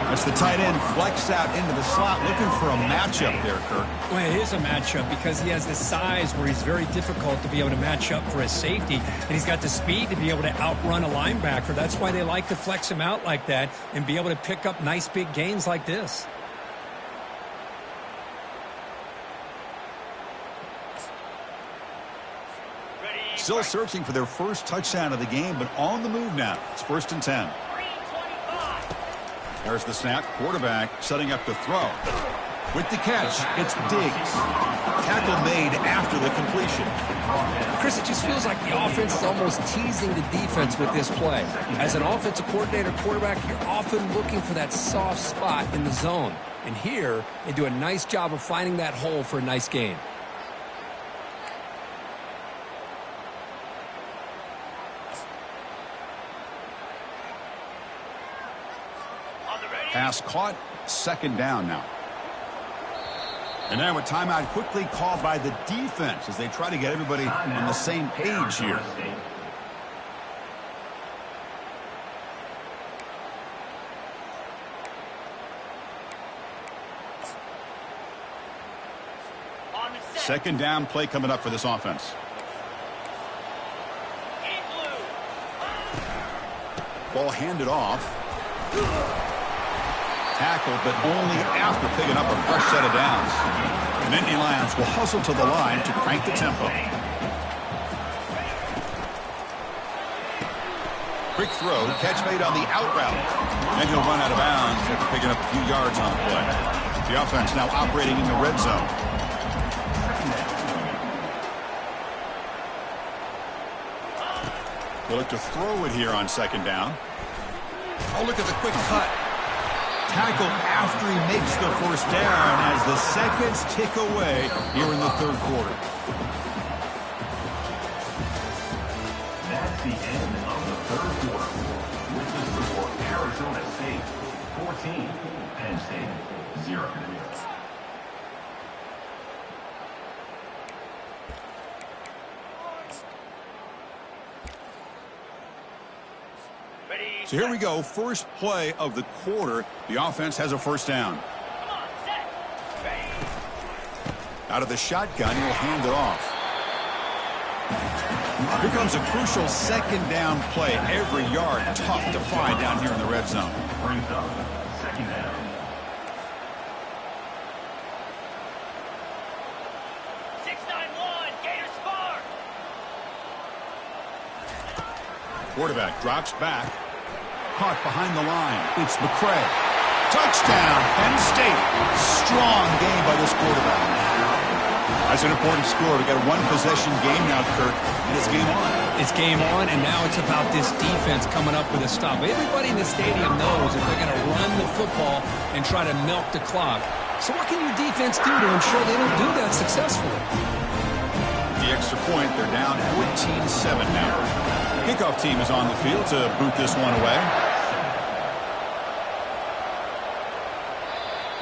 That's the tight end flexed out into the slot, looking for a matchup there, Kirk. Well, it is a matchup because he has the size where he's very difficult to be able to match up for his safety, and he's got the speed to be able to outrun a linebacker. That's why they like to flex him out like that and be able to pick up nice big gains like this. Still searching for their first touchdown of the game, but on the move now. It's 1st and 10. There's the snap. Quarterback setting up to throw. With the catch, it's Diggs. Tackle made after the completion. Chris, it just feels like the offense is almost teasing the defense with this play. As an offensive coordinator, quarterback, you're often looking for that soft spot in the zone. And here, they do a nice job of finding that hole for a nice gain. Pass caught, 2nd down now. And now a timeout quickly called by the defense as they try to get everybody on the same page here. Second down play coming up for this offense. Ball handed off. Tackled, but only after picking up a fresh set of downs. The Nittany Lions will hustle to the line to crank the tempo. Quick throw, catch made on the out route. And he'll run out of bounds after picking up a few yards on the play. The offense now operating in the red zone. They'll look to throw it here on 2nd down. Oh, look at the quick cut. Tackle after he makes the first down as the seconds tick away here in the 3rd quarter. That's the end of the 3rd quarter. With the score, Arizona State 14, Penn State 0. So here we go, first play of the quarter. The offense has a first down. Out of the shotgun, he'll hand it off. Here comes a crucial 2nd down play. Every yard tough to find down here in the red zone. Brings up 2nd down. Quarterback drops back. Caught behind the line. It's McCray. Touchdown, Penn State. Strong game by this quarterback. That's an important score. We've got a 1-possession game now, Kirk, and it's game on. It's game on, and now it's about this defense coming up with a stop. Everybody in the stadium knows if they're going to run the football and try to milk the clock. So what can your defense do to ensure they don't do that successfully? The extra point, they're down 14-7 now. Kickoff team is on the field to boot this one away.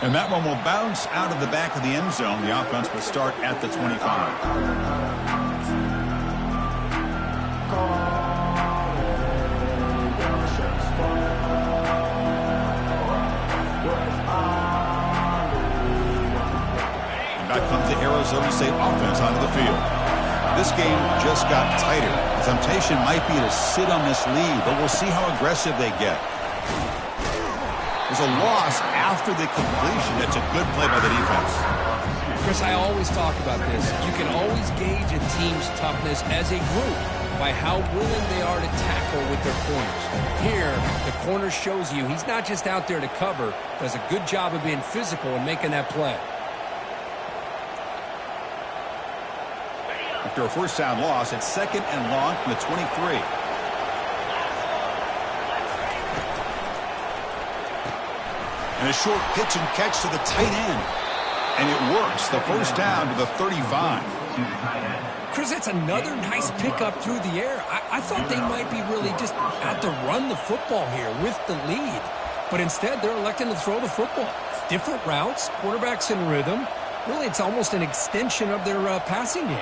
And that one will bounce out of the back of the end zone. The offense will start at the 25. And back comes the Arizona State offense onto the field. This game just got tighter. The temptation might be to sit on this lead, but we'll see how aggressive they get. There's a loss after the completion. That's a good play by the defense. Chris, I always talk about this. You can always gauge a team's toughness as a group by how willing they are to tackle with their corners. Here, the corner shows you he's not just out there to cover, does a good job of being physical and making that play. After a first down loss, it's 2nd and long from the 23. And a short pitch and catch to the tight end. And it works. The first down to the 35. Chris, that's another nice pickup through the air. I thought they might be really just out to run the football here with the lead. But instead, they're electing to throw the football. Different routes, quarterbacks in rhythm. Really, it's almost an extension of their passing game.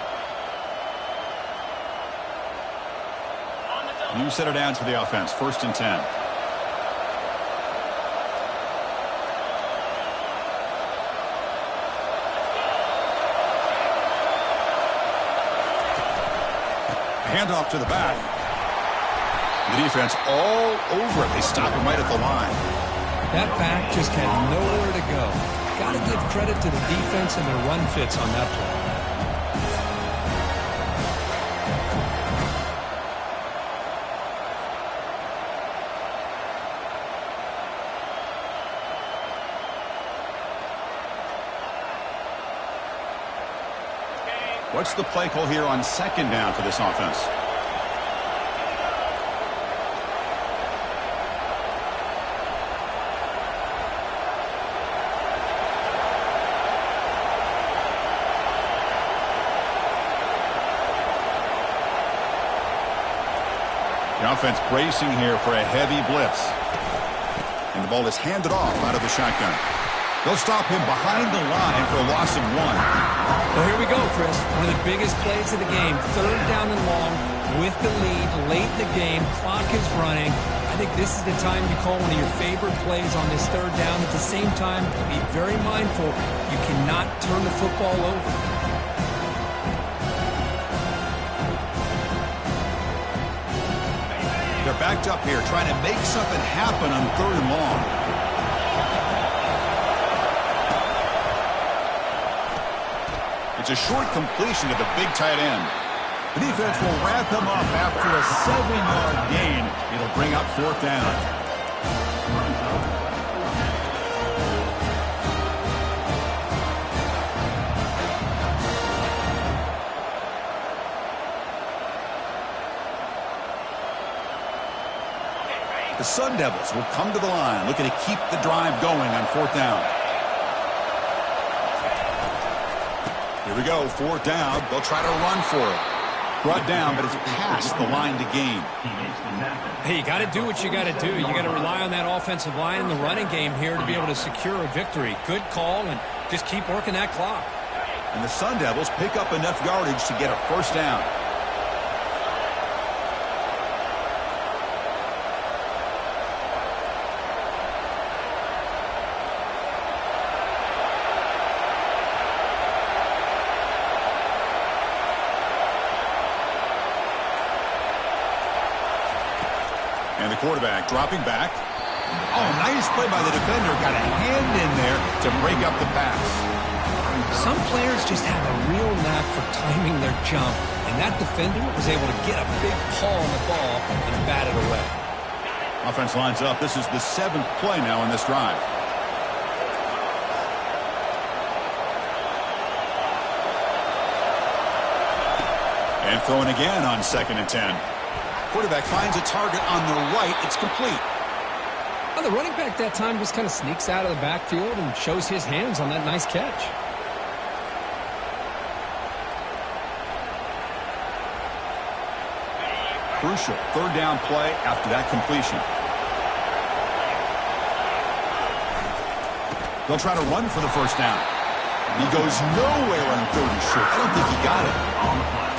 New set it down to the offense. 1st and 10. Handoff to the back. The defense all over it. They stop him right at the line. That back just had nowhere to go. Got to give credit to the defense and their run fits on that play. What's the play call here on 2nd down for this offense? The offense bracing here for a heavy blitz. And the ball is handed off out of the shotgun. They'll stop him behind the line for a loss of 1. Well, here we go, Chris. One of the biggest plays of the game. 3rd down and long with the lead late in the game. Clock is running. I think this is the time you call one of your favorite plays on this 3rd down. At the same time, be very mindful. You cannot turn the football over. They're backed up here trying to make something happen on 3rd and long. It's a short completion to the big tight end. The defense will wrap him up after a 7-yard gain. It'll bring up 4th down. The Sun Devils will come to the line, looking to keep the drive going on 4th down. Here we go, 4th down. They'll try to run for it. Brought down, but it's past the line to gain. Hey, you got to do what you got to do. You got to rely on that offensive line and the running game here to be able to secure a victory. Good call, and just keep working that clock. And the Sun Devils pick up enough yardage to get a 1st down. And the quarterback dropping back. Oh, nice play by the defender. Got a hand in there to break up the pass. Some players just have a real knack for timing their jump, and that defender was able to get a big paw on the ball and bat it away. Offense lines up. This is the 7th play now in this drive. And throwing again on 2nd and 10. Quarterback finds a target on the right. It's complete. Well, the running back that time just kind of sneaks out of the backfield and shows his hands on that nice catch. Crucial 3rd down play after that completion. They'll try to run for the 1st down. He goes nowhere on 3rd and short. I don't think he got it.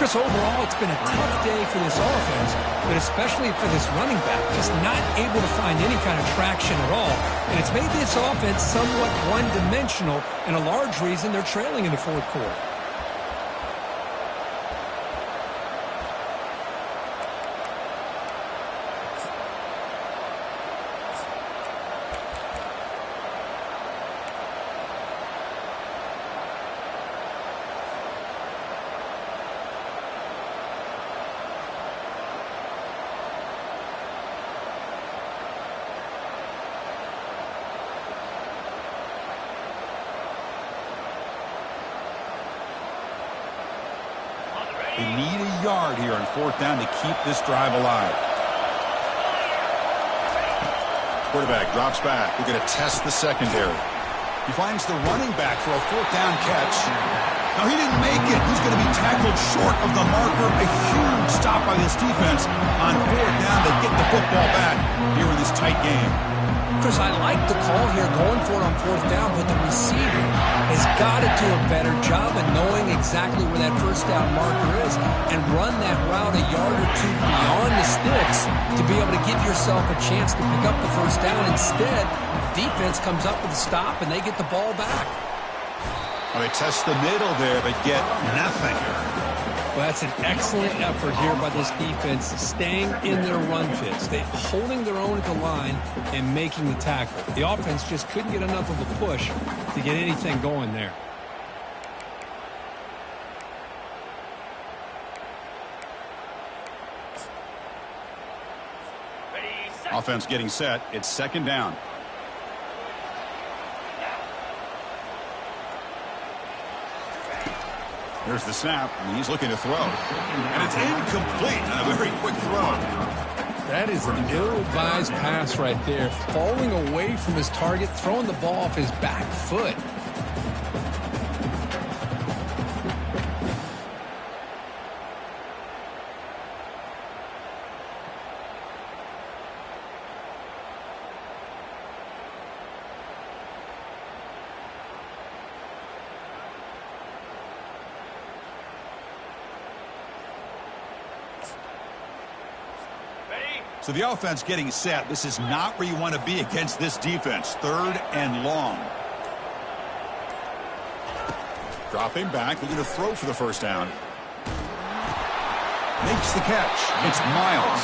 Chris, overall, it's been a tough day for this offense, but especially for this running back, just not able to find any kind of traction at all. And it's made this offense somewhat one-dimensional, and a large reason they're trailing in the 4th quarter. They need a yard here on 4th down to keep this drive alive. Quarterback drops back. We're going to test the secondary. He finds the running back for a 4th down catch. No, he didn't make it. He's going to be tackled short of the marker. A huge stop by this defense on 4th down to get the football back here in this tight game. Chris, I like the call here, going for it on fourth down, but the receiver has got to do a better job of knowing exactly where that first down marker is and run that route a yard or two beyond the sticks to be able to give yourself a chance to pick up the first down. Instead, the defense comes up with a stop, and they get the ball back. Well, they test the middle there, but get nothing. Well, that's an excellent effort here by this defense, staying in their run fits. They're holding their own at the line and making the tackle. The offense just couldn't get enough of a push to get anything going there. Offense getting set. It's second down. Here's the snap, and he's looking to throw. And it's incomplete on a very quick throw. That is an ill-advised pass right there. Falling away from his target, throwing the ball off his back foot. So the offense getting set. This is not where you want to be against this defense. Third and long. Dropping back, looking to throw for the first down. Makes the catch. It's Miles.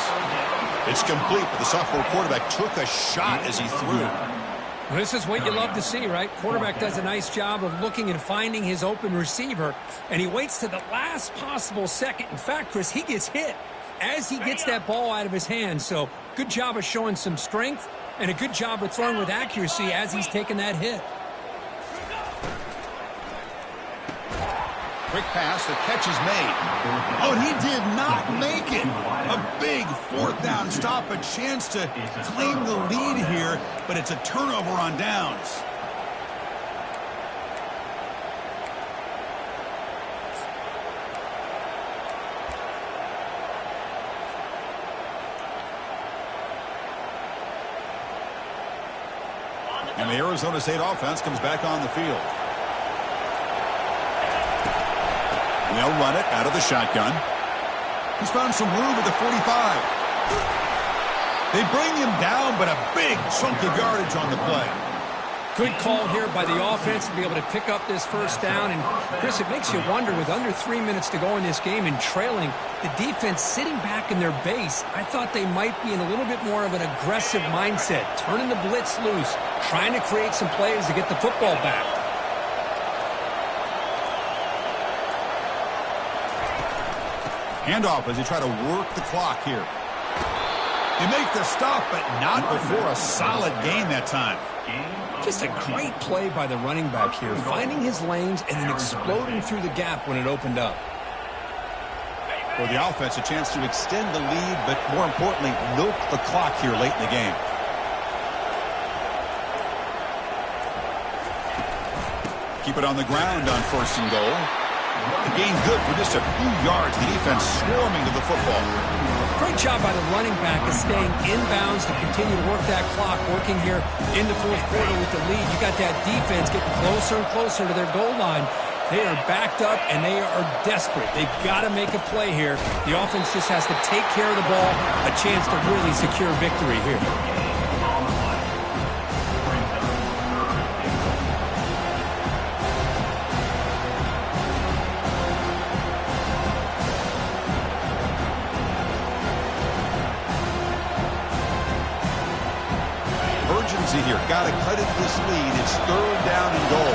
It's complete, but the sophomore quarterback took a shot as he threw. Well, this is what you love to see, right? Quarterback does a nice job of looking and finding his open receiver, and he waits to the last possible second. In fact, Chris, he gets hit as he gets that ball out of his hands. So good job of showing some strength and a good job of throwing with accuracy as he's taking that hit. Quick pass, the catch is made. Oh, and he did not make it. A big fourth down stop, a chance to claim the lead here, but it's a turnover on downs. And the Arizona State offense comes back on the field. They'll run it out of the shotgun. He's found some room at the 45. They bring him down, but a big chunk of yardage on the play. Good call here by the offense to be able to pick up this first down. And, Chris, it makes you wonder, with under 3 minutes to go in this game and trailing, the defense sitting back in their base, I thought they might be in a little bit more of an aggressive mindset, turning the blitz loose, trying to create some plays to get the football back. Handoff as they try to work the clock here. They make the stop, but not before a solid gain that time. Just a great play by the running back here, finding his lanes and then exploding through the gap when it opened up. For the offense, a chance to extend the lead, but more importantly, milk the clock here late in the game. Keep it on the ground on first and goal. The gain good for just a few yards. The defense swarming to the football. Great job by the running back of staying inbounds to continue to work that clock, working here in the fourth quarter with the lead. You got that defense getting closer and closer to their goal line. They are backed up, and they are desperate. They've got to make a play here. The offense just has to take care of the ball, a chance to really secure victory here. Here, got to cut into this lead. It's third down and goal.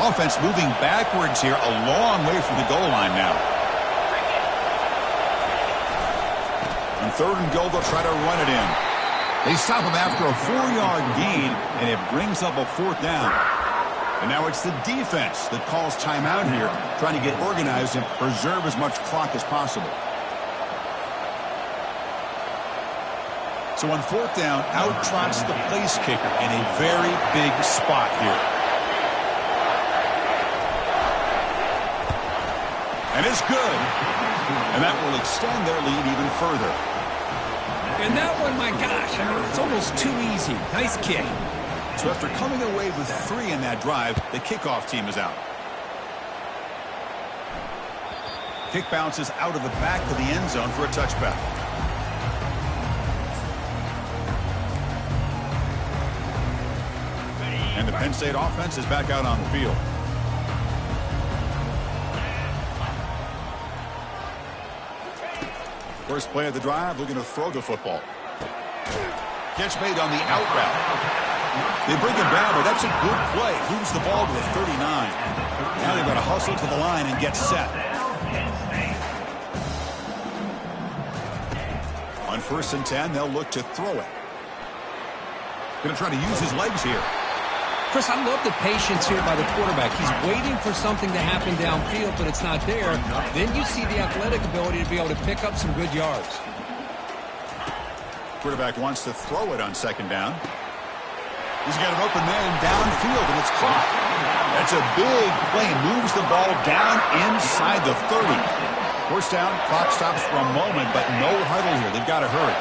Offense moving backwards here, a long way from the goal line now. On third and goal, they'll try to run it in. They stop him after a 4-yard gain, and it brings up a 4th down. And now it's the defense that calls timeout here, trying to get organized and preserve as much clock as possible. So on 4th down, out trots the place kicker in a very big spot here. And it's good. And that will extend their lead even further. And that one, my gosh, I mean, it's almost too easy. Nice kick. So after coming away with 3 in that drive, the kickoff team is out. Kick bounces out of the back of the end zone for a touchback. And the Penn State offense is back out on the field. First play of the drive, looking to throw the football. Catch made on the out route. They bring him down, but that's a good play. Moves the ball to the 39. Now they've got to hustle to the line and get set. On 1st and 10, they'll look to throw it. Going to try to use his legs here. Chris, I love the patience here by the quarterback. He's waiting for something to happen downfield, but it's not there. Then you see the athletic ability to be able to pick up some good yards. Quarterback wants to throw it on 2nd down. He's got an open man downfield, and it's caught. That's a big play. Moves the ball down inside the 30. 1st down, clock stops for a moment, but no huddle here. They've got to hurry.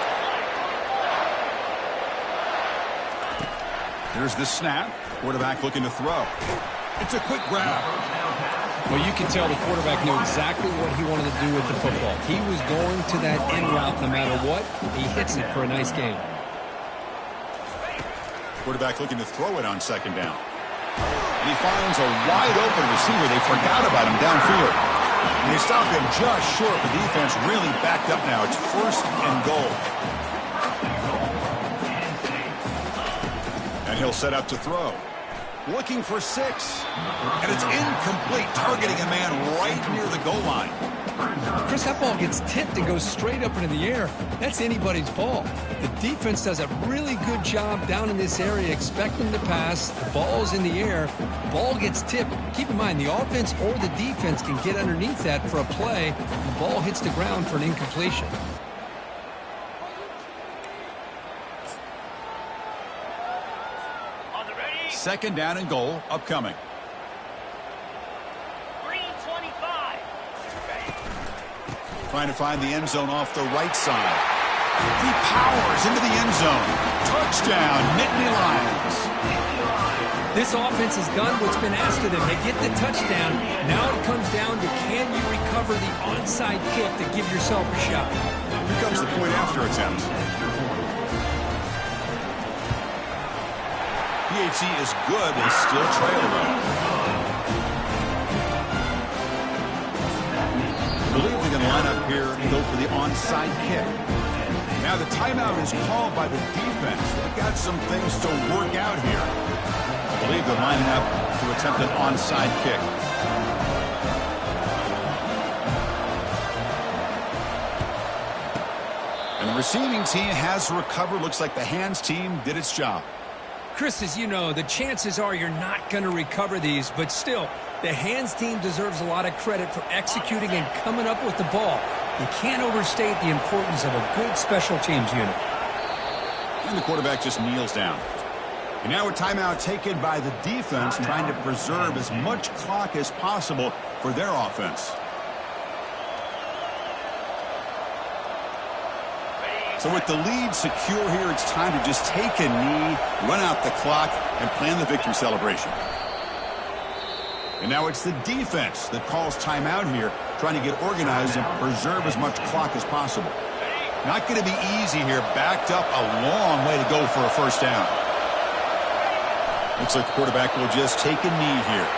Here's the snap. Quarterback looking to throw. It's a quick grab. Well, you can tell the quarterback knew exactly what he wanted to do with the football. He was going to that end route no matter what. He hits it for a nice gain. Quarterback looking to throw it on 2nd down. And he finds a wide open receiver. They forgot about him downfield. And they stop him just short. The defense really backed up now. It's 1st and goal. And he'll set up to throw. Looking for 6. And it's incomplete, targeting a man right near the goal line. Chris, that ball gets tipped and goes straight up into the air. That's anybody's ball. The defense does a really good job down in this area expecting the pass. The ball's in the air. Ball gets tipped. Keep in mind, the offense or the defense can get underneath that for a play. The ball hits the ground for an incompletion. On the ready. 2nd down and goal upcoming. Green 25. Trying to find the end zone off the right side. He powers into the end zone. Touchdown, Nittany Lions. This offense has done what's been asked of them. They get the touchdown. Now it comes down to can you recover the onside kick to give yourself a shot. Here comes the point after attempt. PHC is good. They still trail though. I believe they're going to line up here and go for the onside kick. Now the timeout is called by the defense. They've got some things to work out here. I believe they're lining up to attempt an onside kick. And the receiving team has recovered. Looks like the hands team did its job. Chris, as you know, the chances are you're not going to recover these, but still, the hands team deserves a lot of credit for executing and coming up with the ball. You can't overstate the importance of a good special teams unit. And the quarterback just kneels down. And now a timeout taken by the defense, trying to preserve as much clock as possible for their offense. So with the lead secure here, it's time to just take a knee, run out the clock, and plan the victory celebration. And now it's the defense that calls timeout here, trying to get organized and preserve as much clock as possible. Not going to be easy here. Backed up a long way to go for a 1st down. Looks like the quarterback will just take a knee here.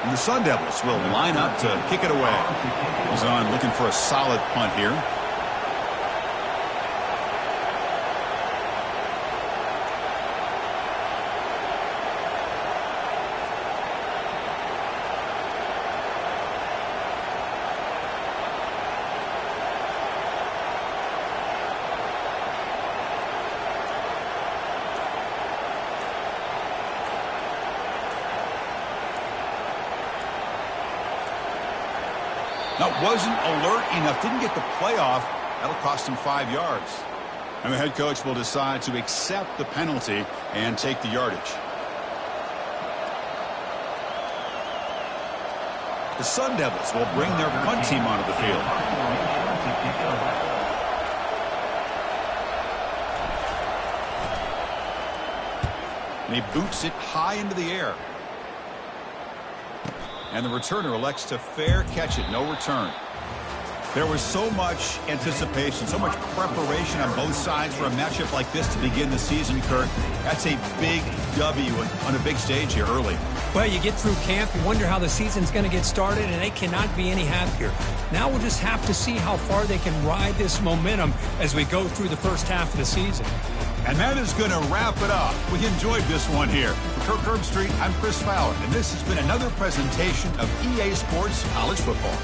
And the Sun Devils will line up to kick it away. Goes on looking for a solid punt here. That wasn't alert enough. Didn't get the playoff. That'll cost him 5 yards. And the head coach will decide to accept the penalty and take the yardage. The Sun Devils will bring their punt team onto the field. And he boots it high into the air. And the returner elects to fair catch it. No return. There was so much anticipation, so much preparation on both sides for a matchup like this to begin the season, Kurt. That's a big W on a big stage here early. Well, you get through camp, you wonder how the season's going to get started, and they cannot be any happier. Now we'll just have to see how far they can ride this momentum as we go through the first half of the season. And that is going to wrap it up. We enjoyed this one here. For Kirk Herbstreit, I'm Chris Fowler, and this has been another presentation of EA Sports College Football.